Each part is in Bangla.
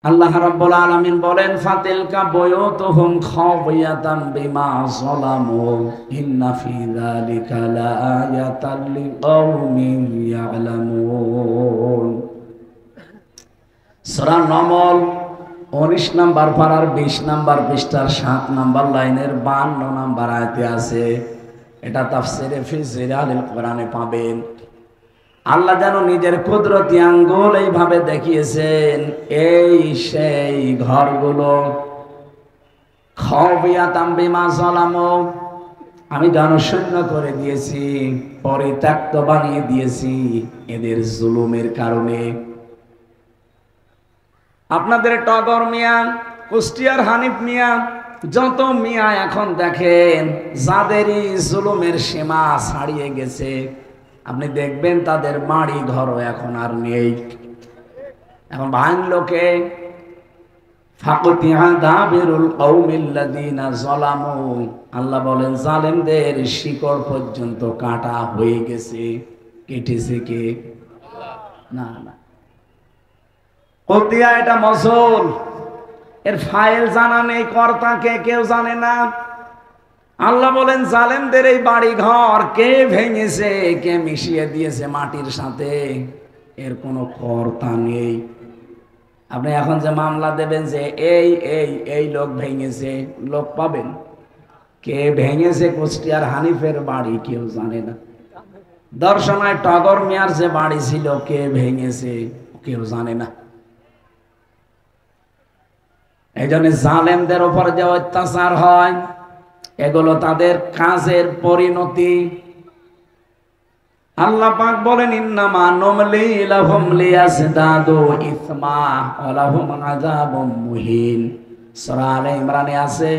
আল্লাহ রাব্বুল আলামিন বলেন ফাতিলকা বুয়ুতুহুম খাওয়ায়াতাম বিমা যালামু ইন্না ফি যালিকা লাআয়াতাল লিকাওমিন ইয়ালামুন। সূরা নমল 19 নাম্বার পারার 20 নাম্বার পৃষ্ঠার 7 নাম্বার লাইনের 52 নাম্বার আয়াতে আছে। এটা তাফসিরে ফি জিলালিল কোরআনে পাবেন। আল্লাহ যেন নিজের কুদরতি আঙ্গুল এইভাবে দেখিয়েছেন, এই সেই ঘরগুলো খাওয়ায়াতাম বিমা যালামু, আমি জনশূন্য করে দিয়েছি, পরিত্যক্ত বানিয়ে দিয়েছি এদের জুলুমের কারণে। আপনাদের টগর মিয়া, কুষ্টিয়ার হানিফ মিয়া, যত মিয়া এখন দেখেন যাদেরই জুলুমের সীমা ছাড়িয়ে গেছে, আপনি দেখবেন তাদের বাড়ি ঘরও এখন আর নেই। এখন ভাঙলোকে ফাকুতিয়া দাবিরুল কওমিল্লাযিনা যালামু, আল্লাহ বলেন জালেমদের শিকড় পর্যন্ত কাটা হয়ে গেছে। কেটেছে কে? না না, কতিয়া এটা মসল, এর ফাইল জানা নেই, কর্তাকে কেউ জানে না। আল্লাহ বলেন জালেমদের এই বাড়ি ঘর কে ভেঙেছে, কে মিশিয়ে দিয়েছে মাটির সাথে, এর কোনো কর্তা নেই। আপনি এখন যে মামলা দেবেন যে এই এই এই লোক ভেঙেছে, লোক পাবেন? কে ভেঙেছে কুষ্টিয়ার হানিফের বাড়ি কেউ জানে না। দর্শনায় টগর মিয়ার যে বাড়ি ছিল কে ভেঙেছে কেউ জানে না। এই জন্য জালেমদের উপর যে অত্যাচার হয়, এগুলো তাদের কাজের পরিণতি। আল্লাহ পাক বলেন ইন্নামা নুমলি লাহুম লিয়াজদাদু ইসমা ওয়া লাহুম আযাবুম মুহিন। সূরা আলে ইমরানে আছে,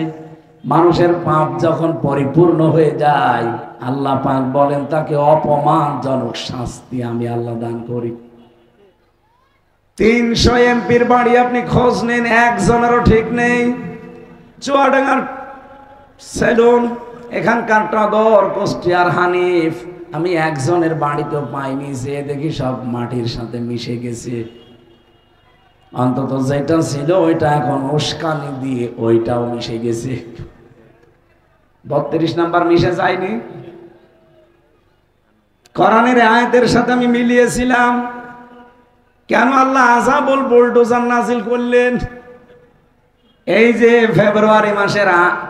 মানুষের পাপ যখন পরিপূর্ণ হয়ে যায় আল্লাহ পাক বলেন তাকে অপমানজনক শাস্তি আমি আল্লাহ দান করি। 300 এমপির বাড়ি আপনি খোঁজ নেন, একজনেরও ঠিক নেই। চুয়াডাঙ্গার সেলুন, এখানকার টগর, কুষ্টিয়ার হানিফ, আমি একজনের বাড়িতেও পাইনি, যে দেখি সব মাটির সাথে মিশে গেছে। অন্তত যেটা ছিল ওইটা এখন উস্কানি দিয়ে ওইটাও মিশে গেছে। 32 নাম্বার মিশে যায়নি। কোরআনের আয়াতের সাথে আমি মিলিয়েছিলাম, কেন আল্লাহ আযাবুল বুলডোজার নাজিল করলেন? এই যে ফেব্রুয়ারি মাসের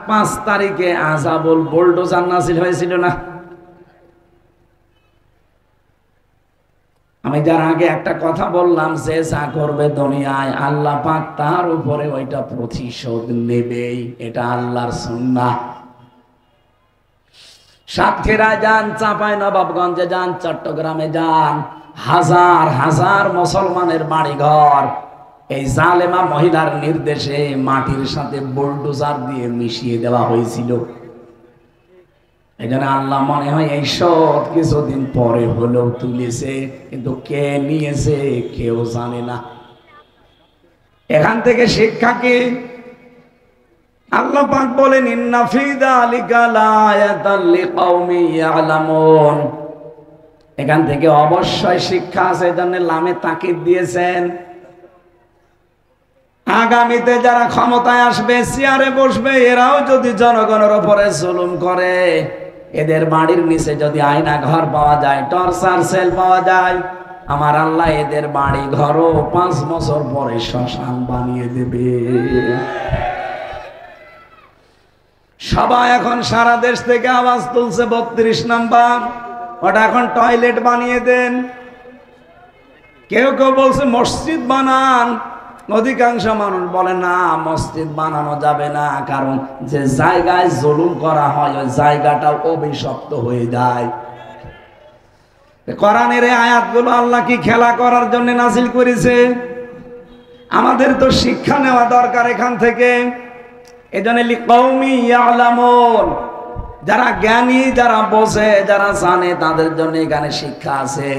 5 তারিখে আযাবুল বুলডোজার নাজিল হয়েছিল না? আমি যার আগে একটা কথা বললাম, যে যা করবে দুনিয়ায় আল্লাহ পাক তার উপরে ওইটা প্রতিশোধ নেবেই, এটা আল্লাহর সুন্নাহ। সাতক্ষীরা যান, চাঁপাইনবাবগঞ্জে যান, চট্টগ্রামে যান, হাজার হাজার মুসলমানের বাড়িঘর এই জালেমা মহিলার নির্দেশে মাটির সাথে বুলডোজার দিয়ে মিশিয়ে দেওয়া হয়েছিল। এই জন্য আল্লাহ মনে হয় এই সব কিছুদিন পরে হলেও তুলেছে, কিন্তু কে নিয়েছে কেউ জানে না। এখান থেকে শিক্ষা কি? আল্লাহ পাক বলেন ইন্না ফি যালিকা লাআয়াতাল লিকাওমিন ইয়ালামুন। এখান থেকে অবশ্যই শিক্ষা আছে, এজন্য লামে তাকিদ দিয়েছেন। আগামীতে যারা ক্ষমতায় আসবে, চেয়ারে বসবে, এরাও যদি জনগণের উপরে জুলুম করে, এদের বাড়ির নিচে যদি আয়না ঘর পাওয়া যায়, টর্চার সেল পাওয়া যায়, আমার আল্লাহ এদের বাড়ি ঘরও 5 বছর পরে শ্মশান বানিয়ে দেবে। সবাই এখন সারা দেশ থেকে আওয়াজ তুলছে 32 নাম্বার, ওটা এখন টয়লেট বানিয়ে দেন। কেউ কেউ বলছে মসজিদ বানান, অধিকাংশ মানুষ বলে না মসজিদ বানানো যাবে না, কারণ যে জায়গায় জুলুম করা হয় ওই জায়গাটাও অভিশপ্ত হয়ে যায়। কোরআনের এই আয়াতগুলো আল্লাহ কি খেলা করার জন্য নাজিল করেছে? আমাদের তো শিক্ষা নেওয়া দরকার এখান থেকে। এজন্য লিকাওমি ইয়ালামুন, যারা জ্ঞানী, যারা বোঝে, যারা জানে, তাদের জন্য এখানে শিক্ষা আছে।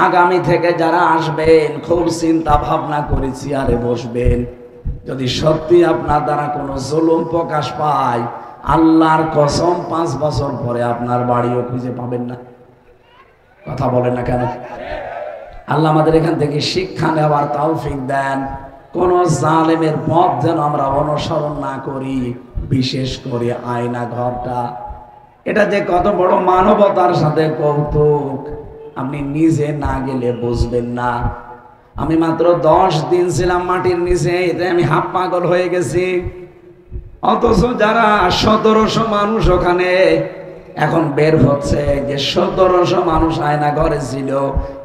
আগামী থেকে যারা আসবেন খুব চিন্তা ভাবনা করে চেয়ারে বসবেন। যদি সত্যি আপনার দ্বারা কোনো জুলুম প্রকাশ পায়, আল্লাহর কসম 5 বছর পরে আপনার বাড়িও খুঁজে পাবেন না। কথা বলেন না কেন? আল্লাহ আমাদের এখান থেকে শিক্ষা নেওয়ার তৌফিক দেন। কোন জালেমের পথ যেন আমরা অনুসরণ না করি, বিশেষ করে আয়না ঘরটা। এটা যে কত বড় মানবতার সাথে কৌতুক, আপনি নিজে না গেলে বুঝবেন না। আমি মাত্র 10 দিন ছিলাম মাটির নিচে, এতে আমি হাফ পাগল হয়ে গেছি। অথচ যারা 1700 মানুষ ওখানে এখন বের হচ্ছে, যে 1700 মানুষ আয়না ঘরে ছিল,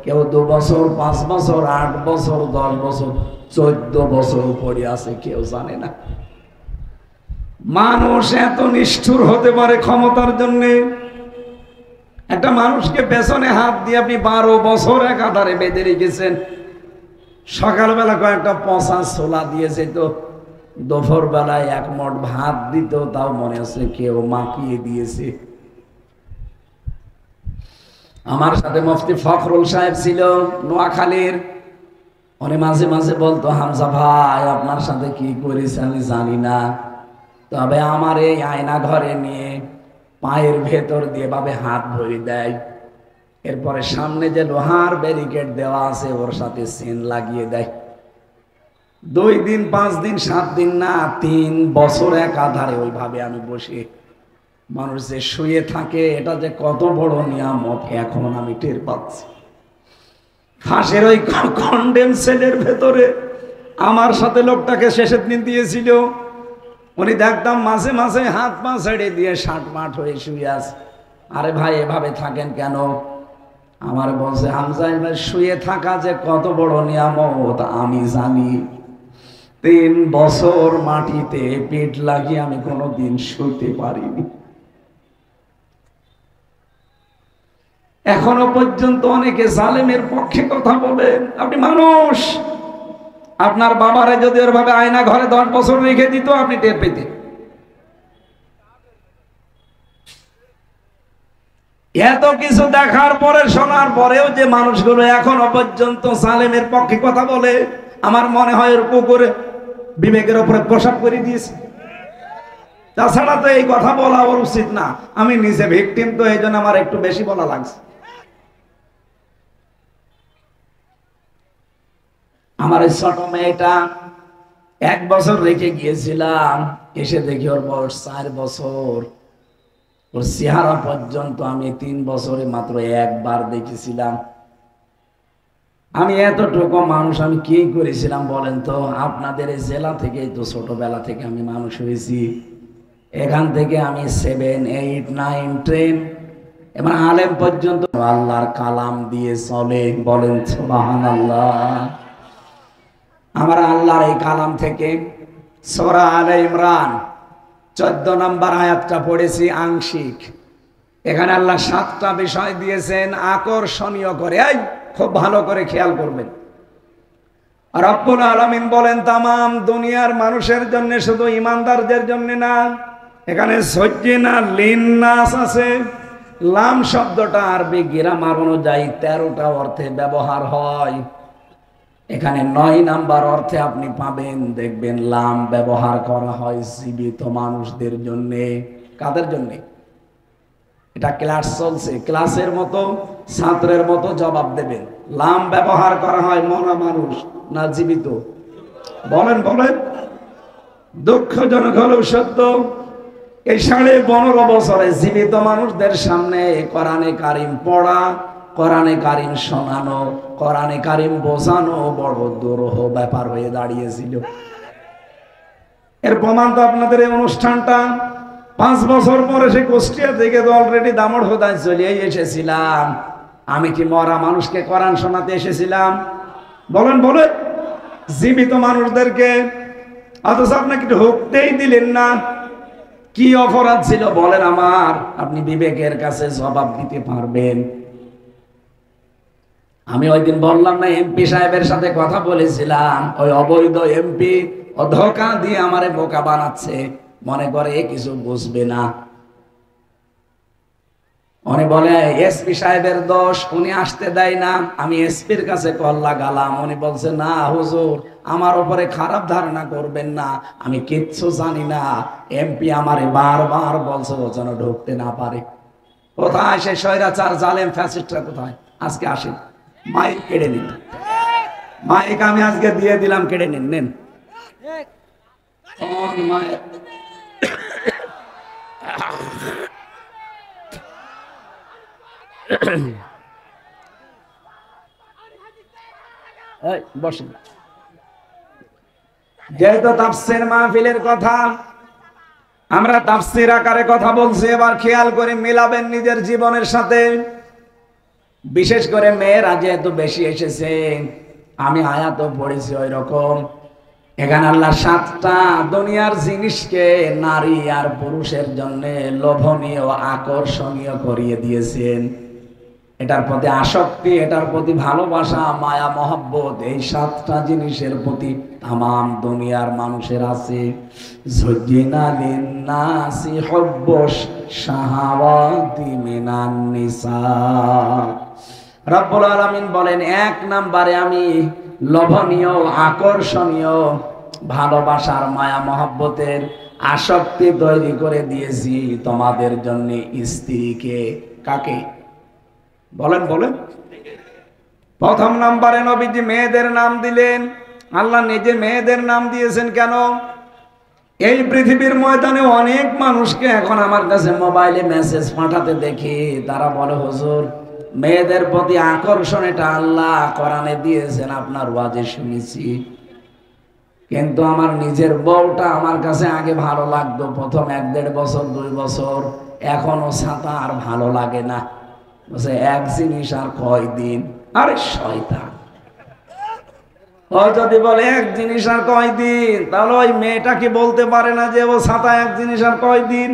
কেউ 2 বছর, 5 বছর, 8 বছর, 10 বছর, 14 বছর পরে আছে, কেউ জানে না। মানুষ এত নিষ্ঠুর হতে পারে ক্ষমতার জন্য? একটা মানুষকে পেছনে হাত দিয়ে আপনি 12 বছর একাধারে বেঁধে রেখেছেন। সকালবেলা কয়েকটা পচা ছোলা দিয়েছে, তো দুপুর বেলায় 1 মুঠ ভাত দিত, তাও মনে হচ্ছে কেউ মাখিয়ে দিয়েছে। আমার সাথে মুফতি ফখরুল সাহেব ছিল নোয়াখালীর, উনি মাঝে মাঝে বলতো, হামজা ভাই আপনার সাথে কি করেছে আমি জানি না, তবে আমার এই আয়না ঘরে নিয়ে পায়ের ভেতর দিয়ে ভাবে হাত ভরে দেয়, এরপরে সামনে যে লোহার ব্যারিকেড দেওয়া আছে ওর সাথে চেন লাগিয়ে দেয়। 2 দিন, 5 দিন, 7 দিন না, 3 বছর একাধারে ওইভাবে আমি বসে, মানুষ যে শুয়ে থাকে, এটা যে কত বড় নিয়ামত এখন আমি টের পাচ্ছি। ফাঁসের ওই কন্ডেম সেলের ভেতরে আমার সাথে লোকটাকে শেষের দিন দিয়েছিল, উনি দেখতাম মাঝে মাঝে হাত পা ছেড়ে দিয়ে শাটমাট হয়ে শুয়ে আছে। আরে ভাই এভাবে থাকেন কেন? আমার বলছে, হামজা ভাই শুয়ে থাকা যে কত বড় নিয়ামত আমি জানি। 3 বছর মাটিতে পেট লাগিয়ে আমি কোনোদিন শুতে পারিনি। এখনো পর্যন্ত অনেকে জালেমের পক্ষে কথা বলেন। আপনি মানুষ, আপনার বাবারে যদি ওরভাবে আয়না ঘরে 10 বছর রেখে দিত, আপনি টের পেতেন। এত কিছু দেখার পরে, শোনার পরেও যে মানুষগুলো এখনো পর্যন্ত জালেমের পক্ষে কথা বলে, আমার মনে হয় ওর পুকুরে বিবেকের উপরে প্রসাব করে দিয়েছে। তাছাড়া তো এই কথা বলা ওর উচিত না। আমি নিজে ভিকটিম, তো এই জন্য আমার একটু বেশি বলা লাগছে। আমার এই ছোট মেয়েটা 1 বছর রেখে গিয়েছিলাম, এসে দেখি ওর বয়স 4 বছর। ওর চেহারা পর্যন্ত আমি 3 বছরে মাত্র 1 বার দেখেছিলাম। আমি এতটুকু মানুষ আমি কি করেছিলাম বলেন তো? আপনাদের এই জেলা থেকে, তো ছোটবেলা থেকে আমি মানুষ হয়েছি। এখান থেকে আমি 7, 8, 9, 10 এবং আলেম পর্যন্ত আল্লাহর কালাম দিয়ে চলে। বলেন সুবহানাল্লাহ। আমার আল্লাহর এই কালাম থেকে সূরা আলে ইমরান 14 নম্বর আয়াতটা পড়েছি আংশিক। এখানে আল্লাহ 7টা বিষয় দিয়েছেন আকর্ষণীয় করে। এই খুব ভালো করে খেয়াল করবেন। রব্বুল আলামিন বলেন, তামাম দুনিয়ার মানুষের জন্য, শুধু ইমানদারদের জন্য না। এখানে সজ্জিনা লিন্নাস আছে। লাম শব্দটা আরবি গ্রামার অনুযায়ী 13টা অর্থে ব্যবহার হয়। এখানে 9 নাম্বার অর্থে আপনি পাবেন, দেখবেন লাম ব্যবহার করা হয় জীবিত মানুষদের জন্য। কাদের জন্য? এটা ক্লাস চলছে, ক্লাসের মতো ছাত্রের মতো জবাব দেবেন। লাম ব্যবহার করা হয় মরা মানুষ না জীবিত? বলেন বলেন। দুঃখজনক হলেও সত্য, এই 15.5 বছরে জীবিত মানুষদের সামনে কোরআনে কারিম পড়া, কোরআনে কারিম শোনানো, কোরআনে কারিম বোঝানো বড় দুরূহ ব্যাপার হয়ে দাঁড়িয়েছিল। এর প্রমাণ তো আপনাদের এই অনুষ্ঠানটা। 5 বছর পরে সে কুষ্টিয়া থেকে তো অলরেডি দামোড়-হোদায় চলে এসেছিলাম। আমি কি মরা মানুষকে কোরআন শোনাতে এসেছিলাম? বলেন বলেন। জীবিত মানুষদেরকে, অথচ আপনাকে ঢুকতেই দিলেন না। কি অপরাধ ছিল বলেন আমার? আপনি বিবেকের কাছে জবাব দিতে পারবেন। আমি ওই দিন বললাম না, এমপি সাহেবের সাথে কথা বলেছিলাম। ওই অবৈধ এমপি ও ধোঁকা দিয়ে আমারে বোকা বানাচ্ছে, মনে করে কিছু বুঝবে না। উনি বলে এসপি সাহেবের দোষ, উনি আসতে দেয় না। আমি এসপির কাছে কল লাগালাম, উনি বলছে, না হুজুর আমার উপরে খারাপ ধারণা করবেন না, আমি কিচ্ছু জানি না। এমপি আমারে বারবার বলছে ও যেন ঢুকতে না পারে। কোথায় সে স্বৈরাচার জালেম ফ্যাসিস্টরা? কোথায়? আজকে আসেন, মাইক কেড়ে নিন। মাইক আমি আজকে দিয়ে দিলাম, কেড়ে নিন, নেন। কোন মায়ের বসেন। যেহেতু তাফসীর মাহফিলের কথা, আমরা তাফসীর আকারে কথা বলছি, এবার খেয়াল করে মিলাবেন নিজের জীবনের সাথে। বিশেষ করে মেয়েরা যেহেতু বেশি এসেছে, আমি আয়াতও পড়েছি ওই রকম। এখানে আল্লাহ 7টা দুনিয়ার জিনিসকে নারী আর পুরুষের জন্য লোভনীয় আকর্ষণীয় করিয়ে দিয়েছেন। এটার প্রতি আসক্তি, এটার প্রতি ভালোবাসা, মায়া মহব্বত, এই 7টা জিনিসের প্রতি তামাম দুনিয়ার মানুষের আছে। যুজ্জিনা লিন্নাসি হুব্বুশ শাহাওয়াতি মিনান নিসা। রব্বুল আলামিন বলেন, 1 নম্বরে আমি লোভনীয় আকর্ষণীয় ভালোবাসার মায়া মহব্বতের আসক্তি তৈরি করে দিয়েছি তোমাদের জন্য স্ত্রীকে। কাকে বলেন বলেন? প্রথম নম্বরে নবীজি মেয়েদের নাম দিলেন। আল্লাহ নিজে মেয়েদের নাম দিয়েছেন কেন? এই পৃথিবীর ময়দানে অনেক মানুষকে এখন আমার কাছে মোবাইলে মেসেজ পাঠাতে দেখি, তারা বলে হুজুর মেয়েদের প্রতি আকর্ষণ এটা আল্লাহ কোরআনে দিয়েছেন, আপনার ওয়াজে শুনেছি, কিন্তু আমার নিজের বউটা আমার কাছে আগে ভালো লাগতো প্রথম 1-1.5 বছর 2 বছর, এখনো ছাতা আর ভালো লাগে না। বলছে এক জিনিস আর কয়দিন? আরে শয়তান, ও যদি বলে এক জিনিস আর কয়দিন, তাহলে ওই মেয়েটা কি বলতে পারে না যে ও ছাতা এক জিনিস আর কয়দিন?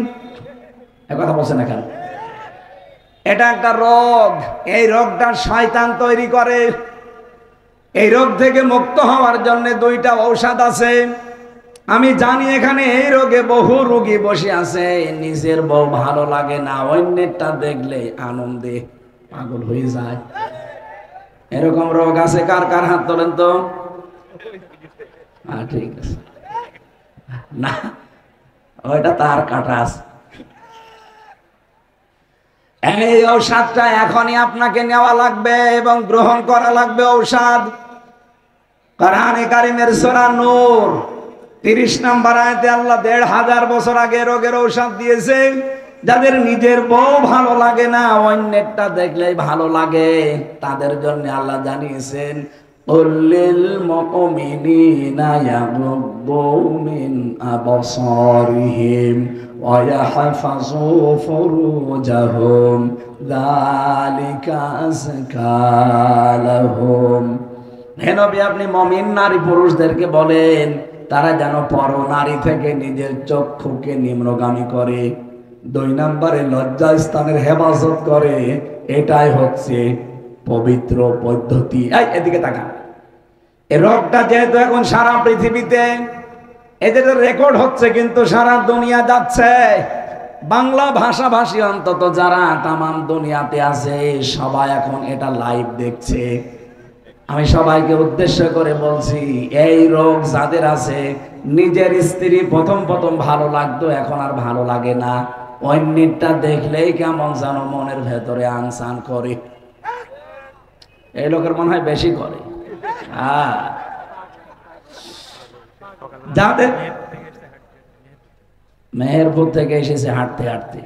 কথা বলছে না কেন? এটা একটা রোগ, এই রোগটা শয়তান তৈরি করে। এই রোগ থেকে মুক্ত হওয়ার জন্য 2টা ঔষধ আছে। আমি জানি এখানে এই রোগে বহু রোগী বসে আছে, নিজের বউ ভালো লাগে না, অন্যেরটা দেখলে আনন্দে পাগল হয়ে যায়। এরকম রোগ আছে কার কার? হাত তোলেন তো। ঠিক আছে, না ওইটা তার কাটা আছে। এই ঔষধটা এখনই আপনাকে নেওয়া লাগবে এবং গ্রহণ করা লাগবে। ঔষধ কোরআনে কারিমের সূরা নূর 30 নম্বর আয়াতে আল্লাহ 1500 বছর আগে রোগের ঔষধ দিয়েছে। যাদের নিজের বউ ভালো লাগে না, অন্যেরটা দেখলেই ভালো লাগে, তাদের জন্য আল্লাহ জানিয়েছেন উল্লিল মুমিনিনা ইয়াগুদ্দু মিন আবসারিহিম ওয়া ইয়াহফাযু ফুরুজাহুম যালিকা আযকা লাহুম। হে নবী, আপনি মুমিন নারী পুরুষদেরকে বলেন তারা যেন পর নারী থেকে নিজের চক্ষুকে নিম্নগামী করে। 2 নম্বরে লজ্জাস্থানের হেফাজত করে। এটাই হচ্ছে পবিত্র পদ্ধতি। এদিকে তাকান। এই রোগটা যেহেতু এখন সারা পৃথিবীতে এদের রেকর্ড হচ্ছে, কিন্তু সারা দুনিয়া যাচ্ছে। বাংলা ভাষাভাষী অন্তত যারা তামাম দুনিয়াতে আছে, সবাই এখন এটা লাইভ দেখছে। আমি সবাইকে উদ্দেশ্য করে বলছি, এই রোগ যাদের আছে, নিজের স্ত্রী প্রথম ভালো লাগতো, এখন আর ভালো লাগে না, অন্যটা দেখলেই কেমন যেন মনের ভেতরে আনসান করে। এই লোকের মনে হয় বেশি করে। যাদের মেহেরপুর থেকে এসেছে হাঁটতে হাঁটতে,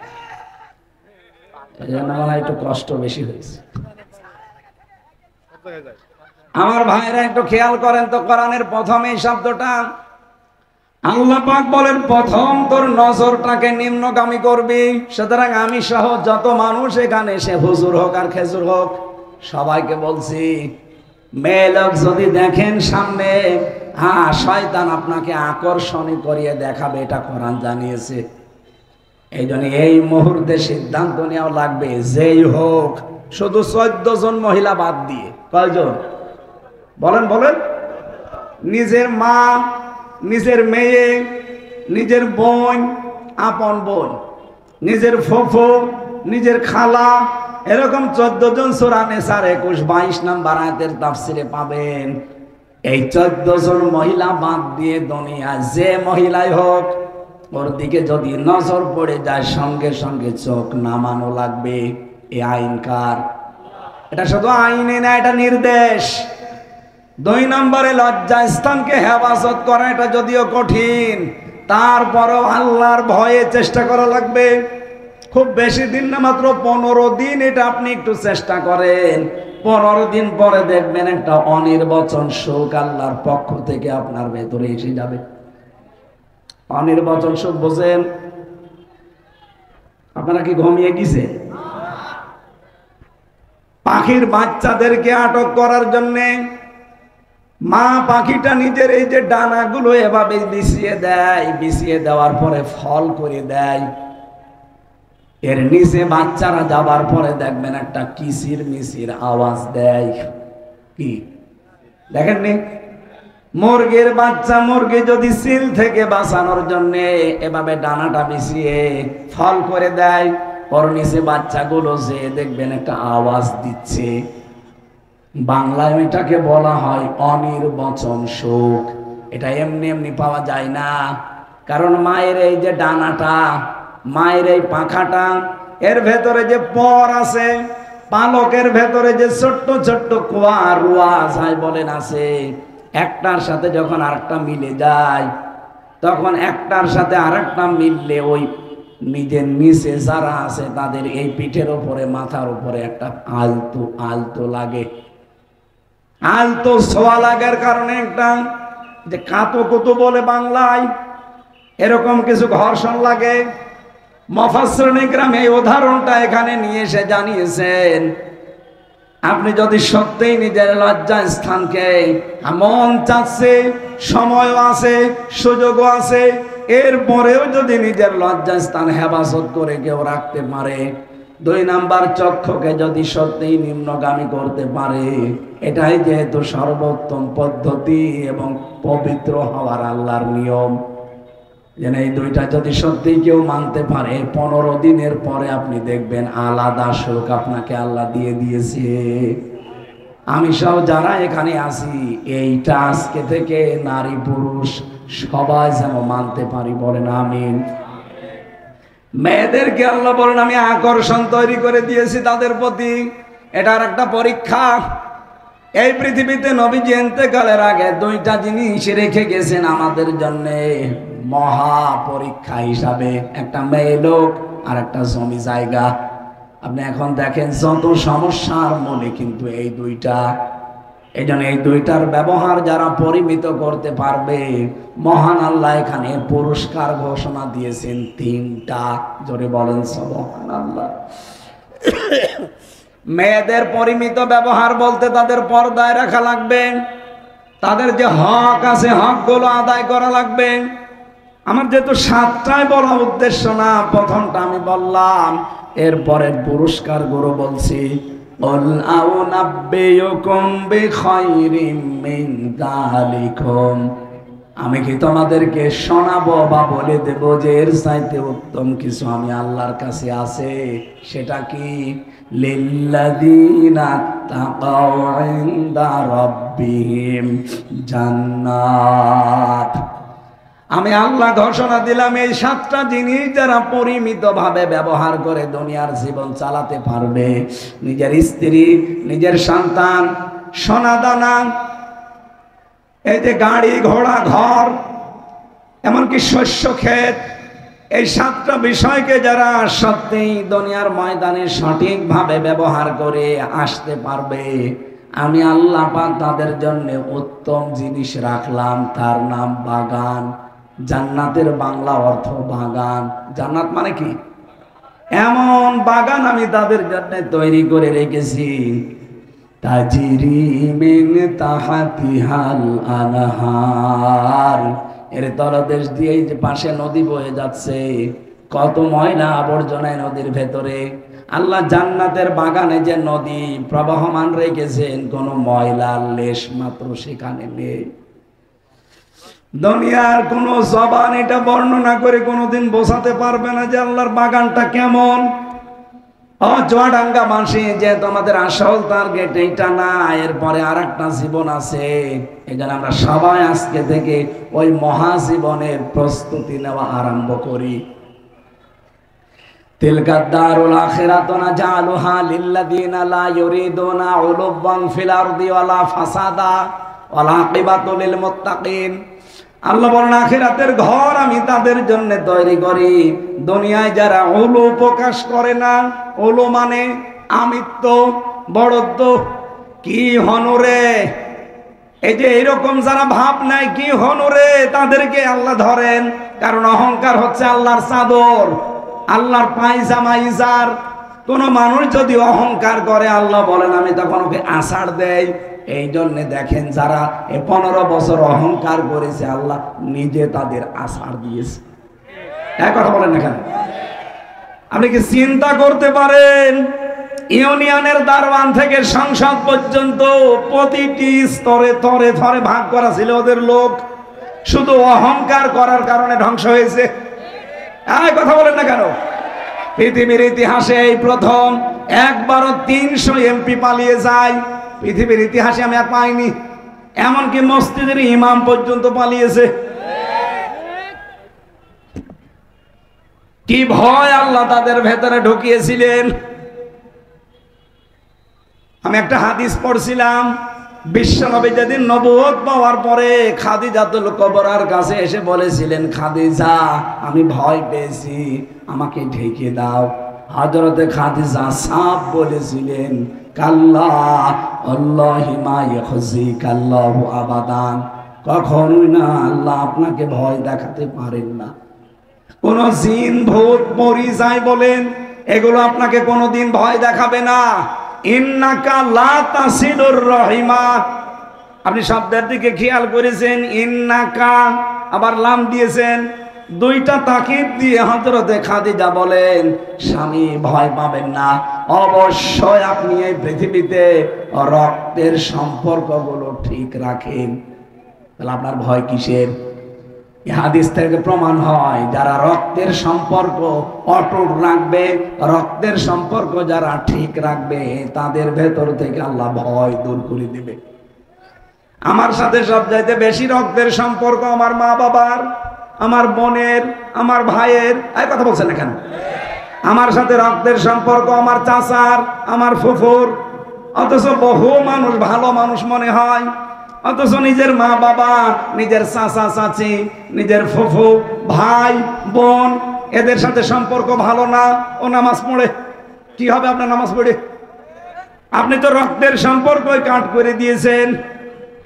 এই জন্য মনে হয় একটু কষ্ট বেশি হয়েছে। আমার ভাইরা একটু খেয়াল করেন তো, কোরআনের প্রথম এই শব্দটা আল্লাহ পাক বলেন প্রথম তোর নজরটাকে নিম্নগামী করবি। সুতরাং আমি সহ যত মানুষ এখানে, সে হুজুর হোক আর খেজুর হোক, সবাইকে বলছি, মেয়ে লোক যদি দেখেন সামনে, শয়তান আপনাকে আকর্ষণী করিয়ে দেখাবে, এটা কোরআন জানিয়েছে। এই জন্য এই মুহূর্তে সিদ্ধান্ত নেওয়া লাগবে, যেই হোক, শুধু 14 জন মহিলা বাদ দিয়ে। কয়জন বলেন বলেন? নিজের মা, নিজের মেয়ে, নিজের বোন, আপন বোন, নিজের ফুফু, নিজের খালা, এরকম 14 জন সূরা নিসার 21-22 নম্বর আয়াতের তাফসিরে পাবেন। এই 14 জন মহিলা বাদ দিয়ে দুনিয়া যে মহিলাই হোক, ওর দিকে যদি নজর পড়ে যায়, সঙ্গে সঙ্গে চোখ নামানো লাগবে। এই আইন কার? এটা শুধু আইনে না, এটা নির্দেশ। দুই নম্বরে লজ্জা স্থানকে হেফাজত করা, এটা যদিও কঠিন, তারপরও আল্লাহর ভয়ে চেষ্টা করা লাগবে। খুব বেশি দিন না, মাত্র 15 দিন এটা আপনি একটু চেষ্টা করেন। 15 দিন পরে দেখবেন একটা অনির্বচন সুখ আল্লাহর পক্ষ থেকে আপনার ভেতরে এসে যাবে। অনির্বচন সুখ বোঝেন? আপনারা কি ঘুমিয়ে গেছে? পাখির বাচ্চাদেরকে আটক করার জন্যে মা পাখিটা নিজের এই যে ডানাগুলো এভাবে বিছিয়ে দেয়, বিছিয়ে দেওয়ার পরে ফল করে দেয়। এর নিচে বাচ্চারা যাবার পরে দেখবেন একটা কিচির মিচির আওয়াজ দেয়। কি দেখেননি? মুরগির বাচ্চা, মুরগি যদি সিল থেকে বাঁচানোর জন্য এভাবে ডানাটা বিছিয়ে ফল করে দেয়, ওর নিচে বাচ্চাগুলো যে দেখবেন একটা আওয়াজ দিচ্ছে। বাংলায় এটাকে বলা হয় অনির্বচন সুখ। এটা এমনি এমনি পাওয়া যায় না, কারণ মায়ের এই যে ডানাটা, মায়ের এই পাখাটা, এর ভেতরে যে পর আছে, পালকের ভেতরে যে ছোট্ট ছোট্ট কোয়া রুয়া যাই বলেন আছে, একটার সাথে যখন আরেকটা মিলে যায়, তখন একটার সাথে আরেকটা মিললে ওই নিজের নিচে যারা আছে তাদের এই পিঠের উপরে, মাথার উপরে একটা আলতো আলতো লাগে। আলতো ছোঁয়া লাগার কারণে একটা যে কাতো কুতো বলে বাংলায়, এরকম কিছু ঘর্ষণ লাগে। মুফাসসিরিনে কেরাম এই উদাহরণটা এখানে নিয়ে এসে জানিয়েছেন, আপনি যদি সত্যিই নিজের লজ্জা স্থানকে, মন চাচ্ছে, সময়ও আছে, সুযোগও আছে, এরপরেও যদি নিজের লজ্জা স্থান হেফাজত করে কেউ রাখতে পারে, 2 নাম্বার চক্ষুকে যদি সত্যিই নিম্নগামী করতে পারে, এটাই যেহেতু সর্বোত্তম পদ্ধতি এবং পবিত্র হওয়ার আল্লাহর নিয়ম। যেন এই দুইটা যদি সত্যি কেউ মানতে পারে, 15 দিনের পরে আপনি দেখবেন আলাদা সুখ আপনাকে আল্লাহ দিয়ে দিয়েছে। আমি সব যারা এখানে আছি, এইটা আজকে থেকে নারী পুরুষ সবাই যেন মানতে পারি, বলেন আমিন। মেয়েদেরকে আল্লাহ বলেন আমি আকর্ষণ তৈরি করে দিয়েছি তাদের প্রতি। এটার একটা পরীক্ষা। এই পৃথিবীতে নবীজি ইন্তেকালের আগে 2টা জিনিস রেখে গেছেন আমাদের জন্য মহা পরীক্ষা হিসাবে, একটা মেয়ে লোক আর একটা জমি জায়গা। আপনি এখন দেখেন যত সমস্যার মূলে কিন্তু এই 2টা। এই জন্য এই 2টার ব্যবহার যারা পরিমিত করতে পারবে, মহান আল্লাহ এখানে পুরস্কার ঘোষণা দিয়েছেন 3টা। জোরে বলেন সুবহানাল্লাহ। মেয়েদের পরিমিত ব্যবহার বলতে তাদের পর্দায় রাখা লাগবে, তাদের যে হক আছে হকগুলো আদায় করা লাগবে। আমার যেহেতু 7টায় বলা উদ্দেশ্য না, প্রথমটা আমি বললাম, এরপরের পুরস্কার গুলো বলছি। আমি কি তোমাদেরকে শোনাবো বা বলে দেব যে এর চাইতে উত্তম কিছু আমি আল্লাহর কাছে আছে? সেটা কি? লিল্লাযীনা তাকাউ ইনদা রাব্বিহিম জান্নাত। আমি আল্লাহ ঘোষণা দিলাম, এই 7টা জিনিস যারা পরিমিত ভাবে ব্যবহার করে দুনিয়ার জীবন চালাতে পারবে, নিজের স্ত্রী, নিজের সন্তান, সোনা দানা, এই যে গাড়ি ঘোড়া ঘর, এমনকি শস্য ক্ষেত, এই 7টা বিষয়কে যারা সত্যিই দুনিয়ার ময়দানে সঠিকভাবে ব্যবহার করে আসতে পারবে, আমি আল্লাহ পাক তাদের জন্য উত্তম জিনিস রাখলাম, তার নাম বাগান। জান্নাতের বাংলা অর্থ বাগান। জান্নাত মানে কি? এমন বাগান আমি তাদের জন্য তৈরি করে রেখেছি, তাজরি মিন তাহতিহাল আনহার। এর তলদেশ দিয়ে যে পাশে নদী বয়ে যাচ্ছে, কত ময়লা আবর্জনায় নদীর ভেতরে। আল্লাহ জান্নাতের বাগানে যে নদী প্রবাহমান রেখেছেন, কোনো ময়লা লেশ মাত্র সেখানে নেই। দুনিয়ার কোন জবান এটা বর্ণনা করে কোনোদিন বোঝাতে পারবে না যে আল্লাহর বাগানটা কেমন। চুয়াডাঙ্গা মাসি যে তোমাদের আসল টার্গেট এইটা না, এরপরে আরেকটা জীবন আছে। এই জন্য আমরা সবাই আজকে থেকে ওই মহাজীবনের প্রস্তুতি নেওয়া আরম্ভ করি। তিলকা দারুল আখিরাতু নাজআলুহা লিল্লাযীনা লা ইউরিদুনা উলুব্বান ফিল আরদি ওয়ালা ফাসাদা ওয়াল আকিবাতু লিল মুত্তাকিন। আল্লাহ বলেন আখিরাতের ঘর আমি তাদের জন্য তৈরি করি। দুনিয়ায় যারা উলু প্রকাশ করে না, উলু মানে আমিত্ব, বড়ত্ব, কি হনুরে, এই যে এরকম যারা ভাব নাই কি হনুরে, তাদেরকে আল্লাহ ধরেন। কারণ অহংকার হচ্ছে আল্লাহর চাদর, আল্লাহর পায়জামা ইজার। কোন মানুষ যদি অহংকার করে আল্লাহ বলেন আমি তখন ওকে আষাঢ় দেয়। এই জন্য দেখেন যারা 15 বছর অহংকার করেছে আল্লাহ নিজে তাদের আষাঢ় দিয়েছে। এক কথা বলেন না কেন? আপনি কি চিন্তা করতে পারেন ইউনিয়নের দারওয়ান থেকে সংসদ পর্যন্ত প্রতিটি স্তরে তরে তরে ভাগ করা ছিল ওদের লোক, শুধু অহংকার করার কারণে ধ্বংস হয়েছে। এই কথা বলেন না কেন? পৃথিবীর ইতিহাসে এই প্রথম একবারও 300 এমপি পালিয়ে যায়। পৃথিবীর ইতিহাসে আমি আর পাইনি। এমনকি মসজিদের ইমাম পর্যন্ত পালিয়েছে। কি ভয় আল্লাহ তাদের ভেতরে ঢুকিয়েছিলেন। আমি একটা হাদিস পড়ছিলাম, বিশ্বনবী যেদিন নবুয়ত পাওয়ার পরে খাদিজাতুল কুবরার কাছে এসে বলেছিলেন, খাদিজা আমি ভয় পেয়েছি, আমাকে ঢেকে দাও। হযরতে খাদিজা সাফ বলেছিলেন, কাল্লা আল্লাহি মা ইয়াখজিকাল্লাহু আবাদান, কখনোই না, আল্লাহ আপনাকে ভয় দেখাতে পারেন না। কোন জিন ভূত পরি যাই বলেন, এগুলো আপনাকে কোনোদিন ভয় দেখাবে না। ইন্নাকা লা তাসিলুর রহিমা, আপনি শব্দের দিকে খেয়াল করেছেন, ইন্নাকা আবার লাম দিয়েছেন, দুইটা তাকিদ দিয়ে হযরতে খাদিজা বলেন স্বামী ভয় পাবেন না, অবশ্যই আপনি এই পৃথিবীতে রক্তের সম্পর্কগুলো ঠিক রাখেন। তাহলে আপনার ভয় কিসের? এই হাদিস থেকে প্রমাণ হয় যারা রক্তের সম্পর্ক অটুট রাখবে, রক্তের সম্পর্ক যারা ঠিক রাখবে, তাদের ভেতর থেকে আল্লাহ ভয় দূর করে দিবে। আমার সাথে সবচাইতে বেশি রক্তের সম্পর্ক আমার মা বাবার, আমার বোনের, আমার ভাইয়ের। এই কথা বলছেন না কেন? আমার সাথে রক্তের সম্পর্ক আমার চাচার, আমার ফুফুর। অথচ বহু মানুষ ভালো মানুষ মনে হয়, অথচ নিজের মা বাবা, নিজের চাচা চাচি, নিজের ফুফু, ভাই বোন, এদের সাথে সম্পর্ক ভালো না। ও নামাজ পড়ে, কি হবে আপনার নামাজ পড়ে? আপনি তো রক্তের সম্পর্কই কাট করে দিয়েছেন।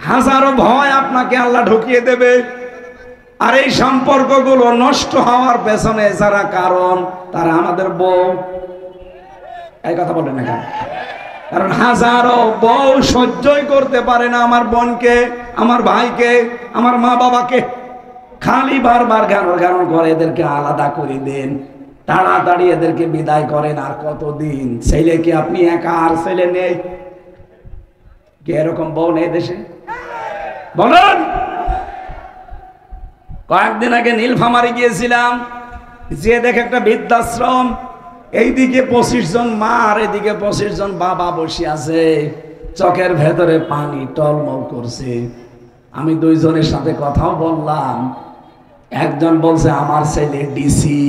হাজারো ভয় আপনাকে আল্লাহ ঢুকিয়ে দেবে। আর এই সম্পর্কগুলো নষ্ট হওয়ার পেছনে যারা কারণ, তারা আমাদের বউ। এই কথা বলেন না কেন? কারণ হাজারো বউ সহ্যই করতে পারে না আমার বোনকে, আমার ভাইকে, আমার মা বাবাকে। খালি বারবার গান করে এদেরকে আলাদা করে দেন, তাড়াতাড়ি এদেরকে বিদায় করেন। আর কতদিন? ছেলে কি আপনি একা, আর ছেলে নেই? কে এরকম বউ নেই দেশে? বলেন। কয়েকদিন আগে নীলফামারী গিয়েছিলাম, যে দেখে একটা বৃদ্ধাশ্রম, এইদিকে 25 জন মা আর এদিকে 25 জন বাবা বসে আছে, চোখের ভেতরে পানি টলমল করছে। আমি দুইজনের সাথে কথাও বললাম। একজন বলছে আমার ছেলে ডিসি,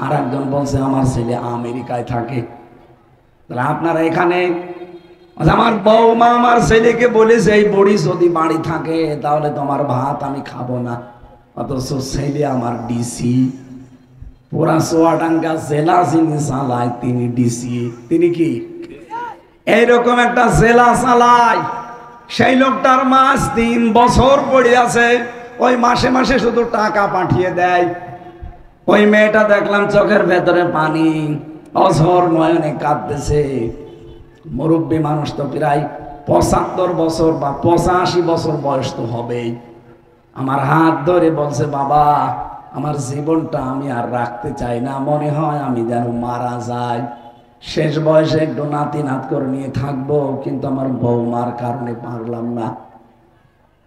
আর একজন বলছে আমার ছেলে আমেরিকায় থাকে। তাহলে আপনারা এখানে, আমার বউমা আমার ছেলেকে বলেছে এই বুড়ি যদি বাড়ি থাকে তাহলে তোমার ভাত আমি খাবো না। অথচ ছেলে আমার ডিসি, পুরা চুয়াডাঙ্গা জেলা যিনি চালায় তিনি ডিসি। তিনি কি এইরকম একটা জেলা চালায়? সেই লোকটার মাস 3 বছর পড়ে আছে, ওই মাসে মাসে শুধু টাকা পাঠিয়ে দেয়। ওই মেয়েটা দেখলাম চোখের ভেতরে পানি, অঝর নয়নে কাঁদতেছে। মুরব্বী মানুষ তো প্রায় 75 বছর বা 85 বছর বয়স তো হবেই। আমার হাত ধরে বলছে, বাবা আমার জীবনটা আমি আর রাখতে চাই না, মনে হয় আমি যেন মারা যাই। শেষ বয়সে একটু নাতি নাত করে নিয়ে থাকবো, কিন্তু আমার বৌমার কারণে পারলাম না।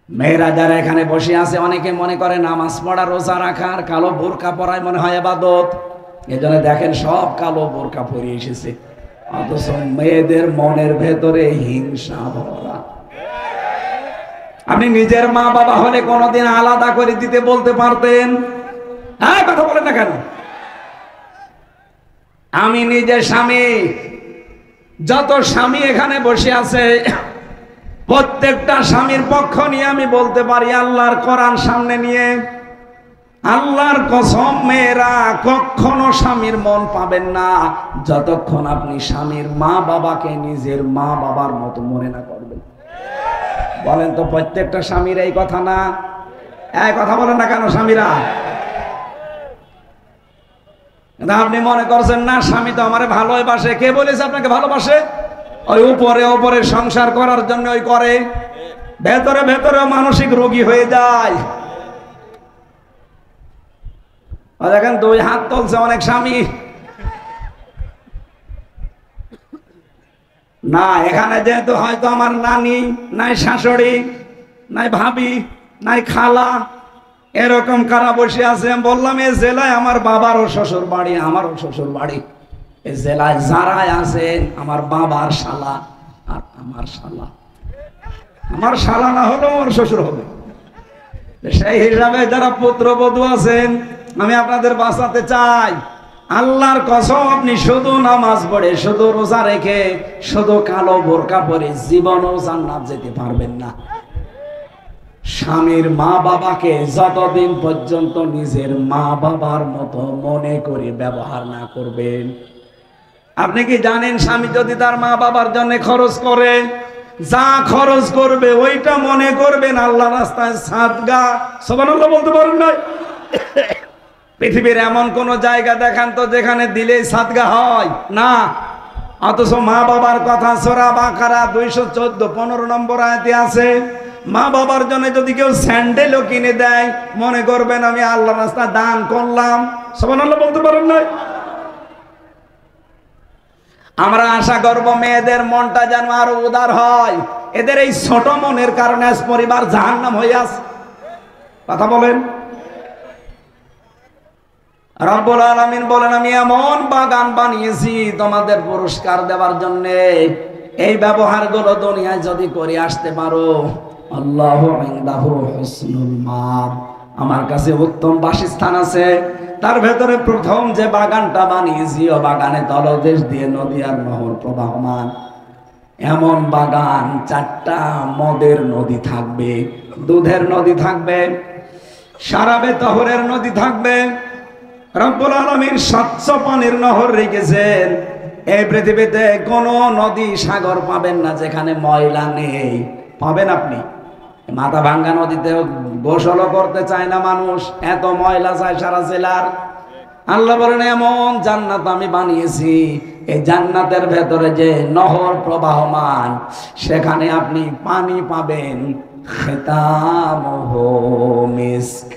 মেয়েরা যারা এখানে বসে আছে অনেকে মনে করে নামাজ পড়া, রোজা রাখার, কালো বোরকা পরায় মনে হয় ইবাদত। এজন্য দেখেন সব কালো বোরকা পরে এসেছে, অথচ মেয়েদের মনের ভেতরে হিংসা ভরা। আপনি নিজের মা বাবা হলে কোনোদিন আলাদা করে দিতে বলতে পারতেন? হ্যাঁ, কথা বলেন না কেন? আমি নিজে স্বামী, যত স্বামী এখানে বসে আছে প্রত্যেকটা স্বামীর পক্ষ নিয়ে আমি বলতে পারি, আল্লাহর কোরআন সামনে নিয়ে, আল্লাহর কসম, মেয়েরা কখনো স্বামীর মন পাবেন না যতক্ষণ আপনি স্বামীর মা বাবাকে নিজের মা বাবার মতো মনে না করবেন। বলেন তো প্রত্যেকটা স্বামীর এই কথা না? এই কথা বলেন না কেন স্বামীরা? আপনি মনে করছেন না স্বামী তো আমারে ভালোবাসে। কে বলেছে আপনাকে ভালোবাসে? ওই উপরে উপরে সংসার করার জন্য ওই করে, ভেতরে ভেতরে মানসিক রোগী হয়ে যায়। দেখেন 2 হাত তুলছে অনেক স্বামী। না, এখানে যেহেতু হয়তো আমার নানি নাই, শাশুড়ি নাই, ভাবি নাই, খালা, এরকম কারা বসে আছে। আমি বললাম এই জেলায় আমার বাবারও শ্বশুর বাড়ি, আমারও শ্বশুর বাড়ি। এই জেলায় যারাই আছেন আমার বাবার শালা আর আমার শালা, আমার শালা না হলেও আমার শ্বশুর হবে। সেই হিসাবে যারা পুত্রবধূ আছেন, আমি আপনাদের বাঁচাতে চাই। আল্লাহর কসম, আপনি শুধু নামাজ পড়ে, শুধু রোজা রেখে, শুধু কালো বোরকা পরে জীবনও জান্নাত যেতে পারবেন না। স্বামীর মা বাবাকে যতদিন পর্যন্ত নিজের মা বাবার মতো মনে করে ব্যবহার না করবেন। আপনি কি জানেন, স্বামী যদি তার মা বাবার জন্য খরচ করে, যা খরচ করবে ওইটা মনে করবেন আল্লাহ রাস্তায় সাদগা। সুবহানাল্লাহ বলতে পারেন না? পৃথিবীর এমন কোন জায়গা দেখান তো যেখানে দিলেই সাদগা হয় না। অথচ মা বাবার কথা সূরা বাকারা 214 15 নম্বর আয়াতে আছে, মা বাবার জন্য যদি কেউ স্যান্ডেলও কিনে দেয় মনে করবেন আমি আল্লাহ রাস্তায় দান করলাম। সুবহানাল্লাহ বলতে পারেন না? আমরা আশা করব মেয়েদের মনটা যেন আরো উদার হয়। এদের এই ছোট মনের কারণে আজ পরিবার জাহান্নাম হয়ে আছে। কথা বলেন। রব্বুল আলামিন বলেন, আমি এমন বাগান বানিয়েছি তোমাদের পুরস্কার দেওয়ার জন্য। এই ব্যবহারগুলো দুনিয়ায় যদি করে আসতে পারো, আল্লাহু ইনদাহু হুসনুল মাব, আমার কাছে উত্তম বাসস্থান আছে। তার ভেতরে প্রথম যে বাগানটা বানিয়েছি, ও বাগানে তলদেশ দিয়ে নদী আর নহর প্রবাহমান। এমন বাগান, 4টা মদের নদী থাকবে, দুধের নদী থাকবে, শারাবে তহরের নদী থাকবে। রব্বুল আলামিন স্বচ্ছ পানির নহর রেখেছেন। এই পৃথিবীতে কোনো নদী সাগর পাবেন না যেখানে ময়লা নেই। পাবেন আপনি? মাথা ভাঙ্গা নদীতে গোসলও করতে চায় না মানুষ, এত ময়লা চায় সারা জেলার। আল্লাহ বলেন এমন জান্নাত আমি বানিয়েছি, এই জান্নাতের ভেতরে যে নহর প্রবাহমান, সেখানে আপনি পানি পাবেন। খিতামুহু মিস্ক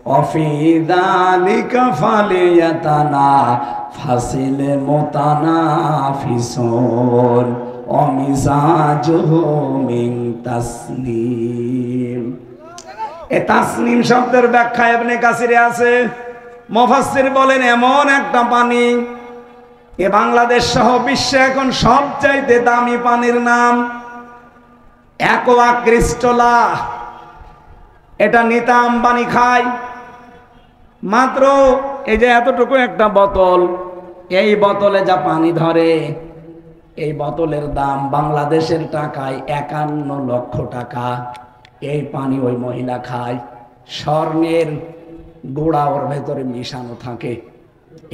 ওয়াফি যালিকা ফালিয়াতানাফাসিল মুতানাফিসুন ওয়া মিজাজুহু মিন তাসনিম। এই তাসনিম শব্দের ব্যাখ্যা ইবনে কাসিরে আছে। মুফাসসির বলেন এমন একটা পানি, এ বাংলাদেশ সহ বিশ্বে এখন সবচাইতে দামি পানির নাম অ্যাকোয়া ক্রিস্টালা। এটা নিতা আম্বানি খায়। মাত্র এই যে এতটুকু একটা বোতল, এই বোতলে যা পানি ধরে, এই বোতলের দাম বাংলাদেশের টাকায় 51 লক্ষ টাকা। এই পানি ওই মহিলা খায়। স্বর্ণের গোড়া ওর ভেতরে মিশানো থাকে।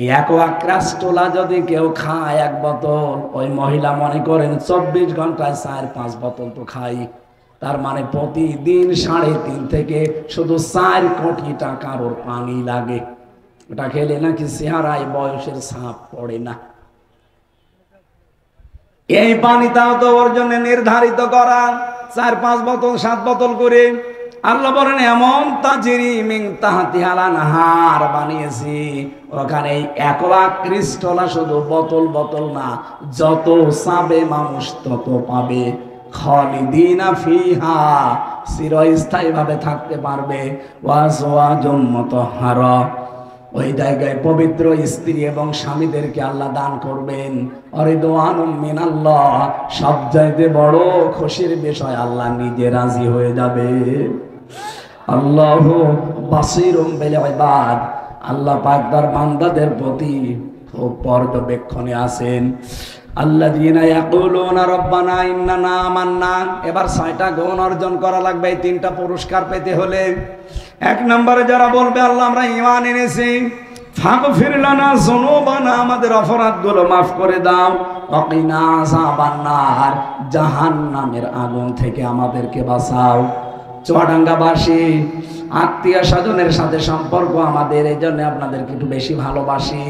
এই অ্যাকোয়া ক্রিস্টালা যদি কেউ খায় এক বোতল, ওই মহিলা মনে করেন 24 ঘন্টায় 4-5 বোতল তো খায়। তার মানে প্রতিদিন 3.5 থেকে শুধু 4 কোটি টাকার ওর পানি লাগে। ওটা খেলে নাকি চেহারায় বয়সের ছাপ পড়ে না। এই পানিটাও তো ওর জন্য নির্ধারিত করা 4-5 বোতল 7 বোতল করে। আল্লাহ বলেন এমন তাজরি মিন তাহতিহাল আনহার বানিয়েছি, ওখানে অ্যাকোয়া ক্রিস্টালা শুধু বোতল বোতল না, যত চাবে মানুষ তত পাবে। খালিদিনা ফিহা, চিরস্থায়ী ভাবে থাকতে পারবে। ওয়াজওয়াজুম মুতাহহারা, ওই জায়গায় পবিত্র স্ত্রী এবং স্বামীদেরকে আল্লাহ দান করবেন। অরিদওয়ানুম মিনাল্লাহ, সবচাইতে বড় খুশির বিষয় আল্লাহ নিজে রাজি হয়ে যাবে। আল্লাহু বাসীরুম বিল ইবাদ, আল্লাহ পাক তার বান্দাদের প্রতি খুব পর্যবেক্ষণে আছেন। আল্লাযীনা ইয়াকুলুনা রাব্বানা ইন্নানা আমান্না। এবার 6টা গুণ অর্জন করা লাগবে এই 3টা পুরস্কার পেতে হলে। 1 নম্বরে যারা বলবে আল্লাহ আমরা ঈমান এনেছি, ফাগফির লানা যুনুবানা, আমাদের অপরাধগুলো maaf করে দাও, ওয়াকিনা আযাবান্নার, জাহান্নামের আগুন থেকে আমাদেরকে বাঁচাও। চুয়াডাঙ্গাবাসী, আত্মীয় স্বজনের সাথে সম্পর্ক আমাদের, এই জন্য আপনাদেরকে একটু বেশি ভালোবাসি।